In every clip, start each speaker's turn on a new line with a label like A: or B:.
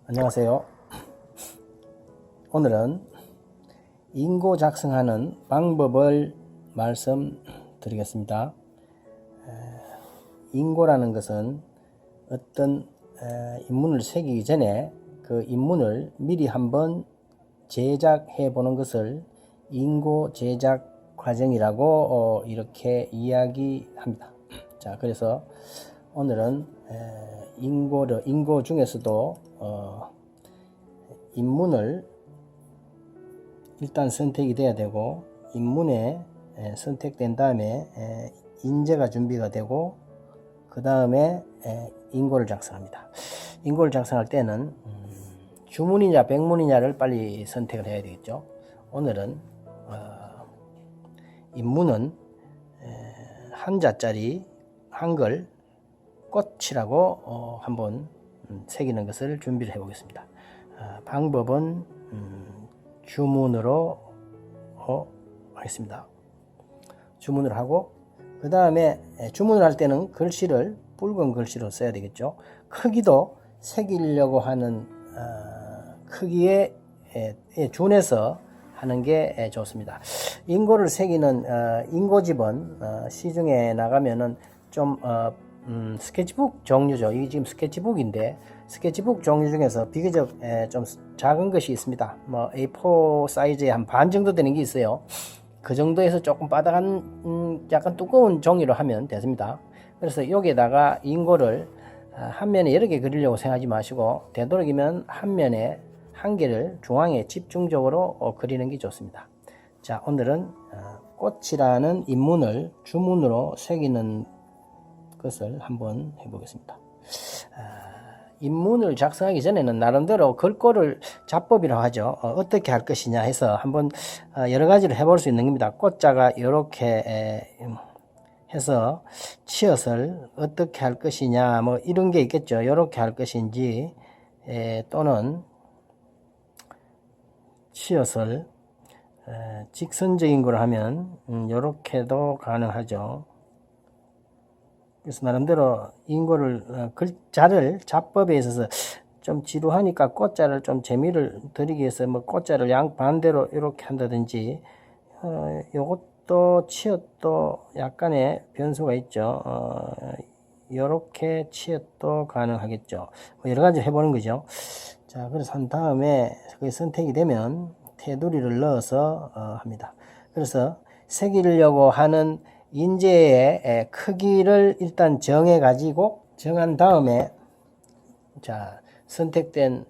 A: 안녕하세요. 오늘은 인고 작성하는 방법을 말씀드리겠습니다. 인고라는 것은 어떤 인문을 새기기 전에 그 인문을 미리 한번 제작해 보는 것을 인고 제작 과정이라고 이렇게 이야기합니다. 자, 그래서 오늘은 인고 중에서도 인문을 일단 선택이 돼야 되고, 인문에 선택된 다음에 인재가 준비가 되고, 그 다음에 인고를 작성합니다. 인고를 작성할 때는 주문이냐 백문이냐를 빨리 선택을 해야 되겠죠. 오늘은 인문은 한자짜리 한글 꽃이라고 한번 새기는 것을 준비를 해 보겠습니다. 방법은 주문으로 하겠습니다. 주문을 하고, 그 다음에 주문을 할 때는 글씨를 붉은 글씨로 써야 되겠죠. 크기도 새기려고 하는 크기에 준해서 하는 게 좋습니다. 인고를 새기는 인고집은 시중에 나가면은 좀 스케치북 종류죠. 이게 지금 스케치북인데, 스케치북 종류 중에서 비교적 좀 작은 것이 있습니다. 뭐 A4 사이즈의 한 반 정도 되는 게 있어요. 그 정도에서 조금 바닥한 약간 두꺼운 종이로 하면 되습니다. 그래서 여기에다가 인고를 한 면에 여러 개 그리려고 생각하지 마시고, 되도록이면 한 면에 한 개를 중앙에 집중적으로 그리는 게 좋습니다. 자, 오늘은 꽃이라는 인문을 주문으로 새기는 것을 한번 해보겠습니다. 인문을 작성하기 전에는 나름대로 글꼴을 잡법이라고 하죠. 어떻게 할 것이냐 해서 한번 여러 가지를 해볼 수 있는 겁니다. 꽃자가 이렇게 해서 치엇을 어떻게 할 것이냐, 뭐 이런 게 있겠죠. 이렇게 할 것인지, 또는 치엇을 직선적인 걸 하면 이렇게도 가능하죠. 그래서 나름대로 인고를 글자를 잡법에 있어서 좀 지루하니까 꽃자를 좀 재미를 드리기 위해서 뭐 꽃자를 양반대로 이렇게 한다든지, 요것도 치엇도 약간의 변수가 있죠. 이렇게 치엇도 가능하겠죠. 뭐 여러 가지 해보는 거죠. 자, 그래서 한 다음에 그게 선택이 되면 테두리를 넣어서 합니다. 그래서 새기려고 하는 인재의 크기를 일단 정해 가지고, 정한 다음에 자, 선택된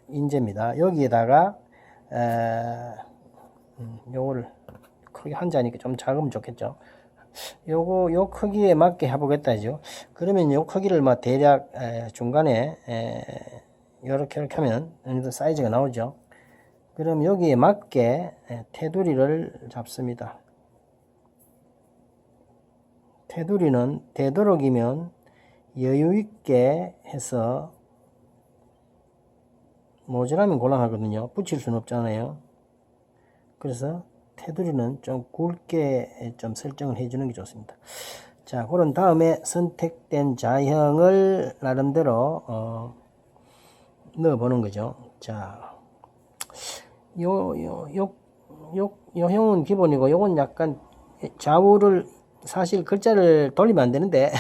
A: 인재입니다. 여기에다가 요거를 크기 한자니까 좀 작으면 좋겠죠. 요 크기에 맞게 해보겠다 죠. 그러면 요 크기를 막 대략 중간에 이렇게 하면 어느 정도 사이즈가 나오죠. 그럼 여기에 맞게 테두리를 잡습니다. 테두리는 되도록이면 여유있게 해서, 모자라면 곤란하거든요. 붙일 수는 없잖아요. 그래서 테두리는 좀 굵게 좀 설정을 해주는 게 좋습니다. 자, 그런 다음에 선택된 자형을 나름대로 넣어보는 거죠. 자, 요 형은 기본이고, 요건 약간 좌우를, 사실 글자를 돌리면 안 되는데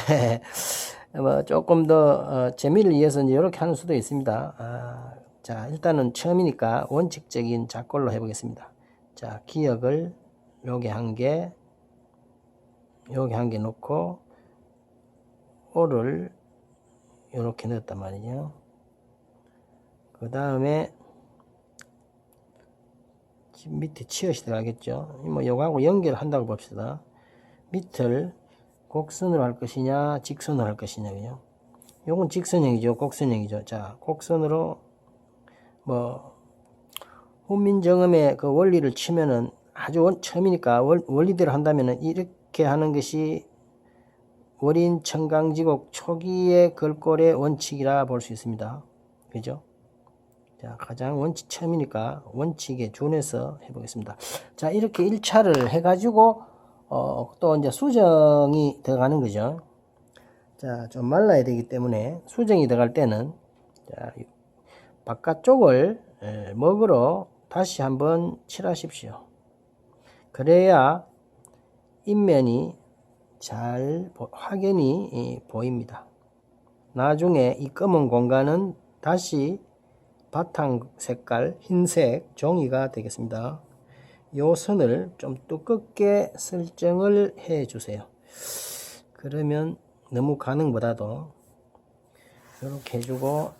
A: 뭐 조금 더 재미를 위해서는 이렇게 하는 수도 있습니다. 자, 일단은 처음이니까 원칙적인 작골로 해보겠습니다. 자, 기역을 요게 한 개, 요게 한 개 놓고, 오를 요렇게 넣었단 말이죠. 그 다음에 밑에 치엇이 들어가겠죠. 뭐 요거하고 연결한다고 봅시다. 밑을 곡선으로 할 것이냐 직선으로 할 것이냐. 그죠? 요건 직선형이죠. 곡선형이죠. 자, 곡선으로 뭐 훈민정음의 그 원리를 치면은 아주 처음이니까 원리대로 한다면은 이렇게 하는 것이 월인 청강지곡 초기의 글꼴의 원칙이라 볼 수 있습니다. 그죠? 자, 가장 처음이니까 원칙에 준해서 해보겠습니다. 자, 이렇게 1차를 해가지고 또 이제 수정이 들어가는 거죠. 자, 좀 말라야 되기 때문에 수정이 들어갈 때는, 자, 바깥쪽을 먹으로 다시 한번 칠하십시오. 그래야 인면이 잘 확연히 보입니다. 나중에 이 검은 공간은 다시 바탕 색깔 흰색 종이가 되겠습니다. 요 선을 좀 두껍게 설정을 해 주세요. 그러면 너무 가능보다도 이렇게 해주고,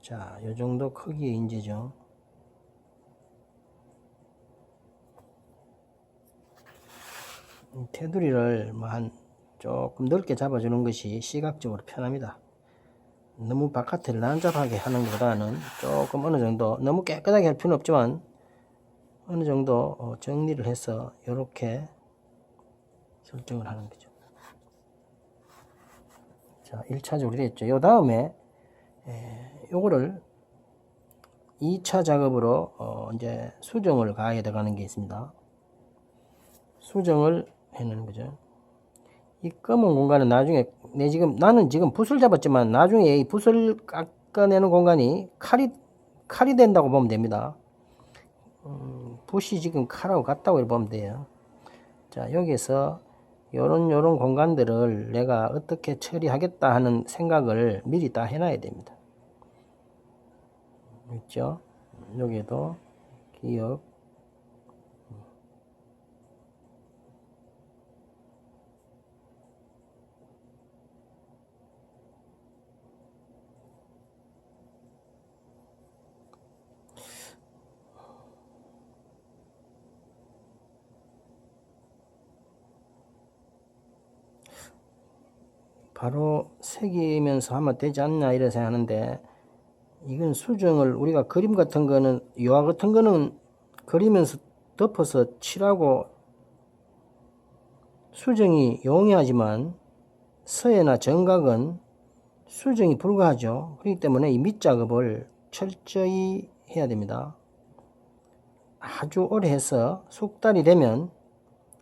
A: 자, 요 정도 크기의 인재죠. 테두리를 뭐 한 조금 넓게 잡아주는 것이 시각적으로 편합니다. 너무 바깥을 난잡하게 하는 것보다는 조금 어느 정도, 너무 깨끗하게 할 필요는 없지만 어느 정도 정리를 해서 이렇게 설정을 하는 거죠. 자, 1차적으로 됐죠. 요 다음에 요거를 2차 작업으로 이제 수정을 가해야 들어가는 게 있습니다. 수정을 해내는 거죠. 이 검은 공간은 나중에 나는 지금 붓을 잡았지만 나중에 이 붓을 깎아내는 공간이 칼이 된다고 보면 됩니다. 붓이 지금 칼하고 같다고 보면 돼요. 자, 여기서 요런 공간들을 내가 어떻게 처리하겠다 하는 생각을 미리 다 해놔야 됩니다. 있죠? 여기에도 기억, 바로 새기면서 하면 되지 않나 이래 생각하는데, 이건 수정을 우리가 그림 같은 거는, 유화 같은 거는 그리면서 덮어서 칠하고 수정이 용이하지만 서예나 정각은 수정이 불가하죠. 그렇기 때문에 이 밑작업을 철저히 해야 됩니다. 아주 오래 해서 숙달이 되면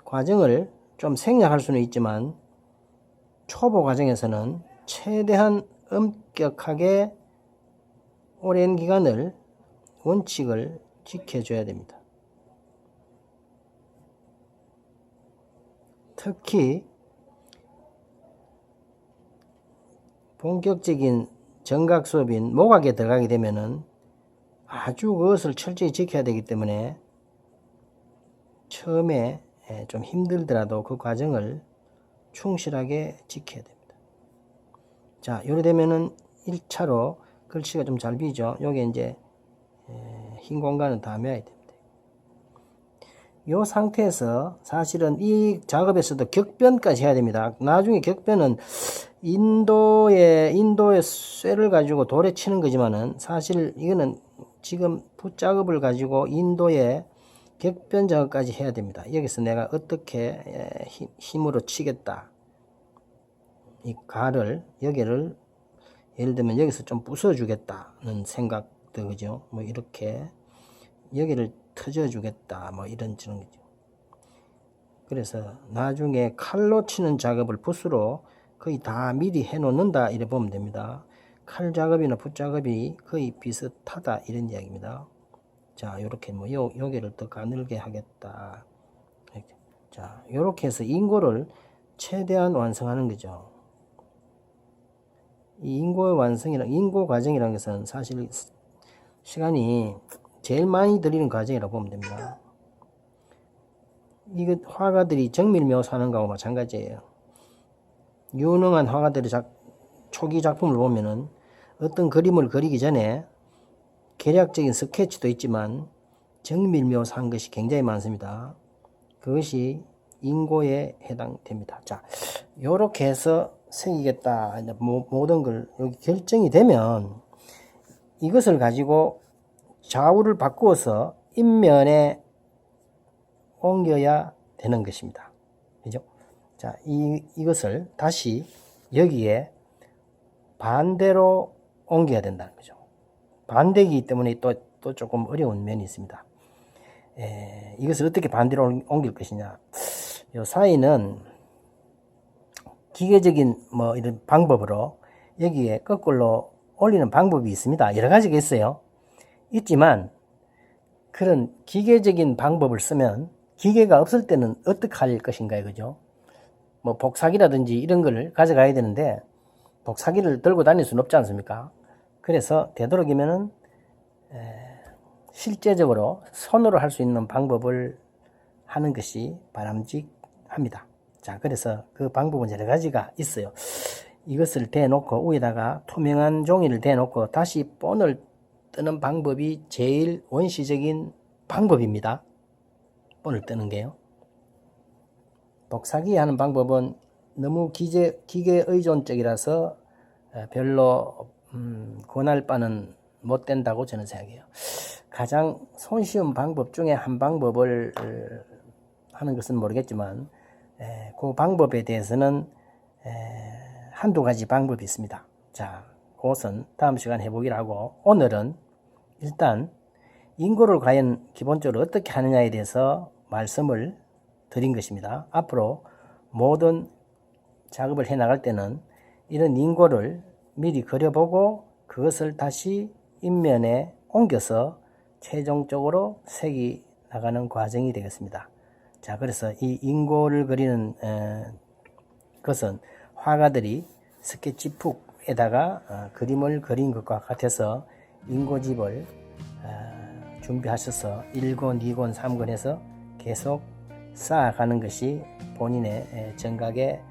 A: 과정을 좀 생략할 수는 있지만 초보 과정에서는 최대한 엄격하게 오랜 기간을 원칙을 지켜줘야 됩니다. 특히 본격적인 정각 수업인 목학에 들어가게 되면은 아주 그것을 철저히 지켜야 되기 때문에 처음에 좀 힘들더라도 그 과정을 충실하게 지켜야 됩니다. 자, 요래 되면은 1차로 글씨가 좀 잘 비죠. 요게 이제 흰 공간은 다 메워야 됩니다. 요 상태에서 사실은 이 작업에서도 격변까지 해야 됩니다. 나중에 격변은 인도의 쇠를 가지고 돌에 치는 거지만은 사실 이거는 지금 붓작업을 가지고 인도의 격변 작업까지 해야 됩니다. 여기서 내가 어떻게 힘으로 치겠다. 이 가를, 여기를 예를 들면 여기서 좀 부숴주겠다는 생각도, 그죠? 뭐 이렇게 여기를 터져주겠다, 뭐 이런 거죠. 그래서 나중에 칼로 치는 작업을 붓으로 거의 다 미리 해놓는다, 이래 보면 됩니다. 칼 작업이나 붓 작업이 거의 비슷하다, 이런 이야기입니다. 자, 요렇게 뭐 여기를 더 가늘게 하겠다. 이렇게. 자, 요렇게 해서 인고를 최대한 완성하는 거죠. 이 인고 과정이라는 것은 사실 시간이 제일 많이 들리는 과정이라고 보면 됩니다. 이거 화가들이 정밀 묘사하는 거하고 마찬가지예요. 유능한 화가들의 초기 작품을 보면은 어떤 그림을 그리기 전에 계략적인 스케치도 있지만 정밀 묘사한 것이 굉장히 많습니다. 그것이 인고에 해당됩니다. 자, 요렇게 해서 새기겠다. 모든 걸 여기 결정이 되면 이것을 가지고 좌우를 바꾸어서 인면에 옮겨야 되는 것입니다. 그죠? 자, 이것을 다시 여기에 반대로 옮겨야 된다는 거죠. 반대이기 때문에 또 조금 어려운 면이 있습니다. 이것을 어떻게 반대로 옮길 것이냐. 요 사이는 기계적인 뭐 이런 방법으로 여기에 거꾸로 올리는 방법이 있습니다. 여러 가지가 있어요. 있지만 그런 기계적인 방법을 쓰면 기계가 없을 때는 어떻게 할 것인가요? 그죠? 뭐 복사기라든지 이런 걸 가져가야 되는데 복사기를 들고 다닐 수는 없지 않습니까? 그래서 되도록이면은 실제적으로 손으로 할 수 있는 방법을 하는 것이 바람직합니다. 자, 그래서 그 방법은 여러 가지가 있어요. 이것을 대놓고 위에다가 투명한 종이를 대놓고 다시 본을 뜨는 방법이 제일 원시적인 방법입니다. 본을 뜨는 게요. 복사기 하는 방법은 너무 기계 의존적이라서 별로 권할 바는 못 된다고 저는 생각해요. 가장 손쉬운 방법 중에 한 방법을 하는 것은 모르겠지만 그 방법에 대해서는 한두 가지 방법이 있습니다. 자, 그것은 다음 시간에 해보기로 하고 오늘은 일단 인고를 과연 기본적으로 어떻게 하느냐에 대해서 말씀을 드린 것입니다. 앞으로 모든 작업을 해 나갈 때는 이런 인고를 미리 그려보고 그것을 다시 인면에 옮겨서 최종적으로 색이 나가는 과정이 되겠습니다. 자, 그래서 이 인고를 그리는 것은 화가들이 스케치북에다가 그림을 그린 것과 같아서 인고집을 준비하셔서 1권, 2권, 3권 해서 계속 쌓아가는 것이 본인의 정각의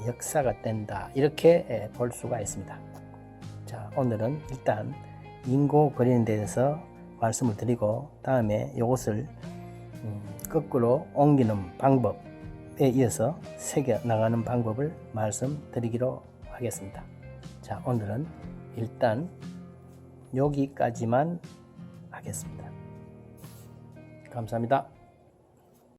A: 역사가 된다. 이렇게 볼 수가 있습니다. 자, 오늘은 일단 인고 그리는 데 대해서 말씀을 드리고 다음에 이것을 거꾸로 옮기는 방법에 이어서 새겨 나가는 방법을 말씀드리기로 하겠습니다. 자, 오늘은 일단 여기까지만 하겠습니다. 감사합니다.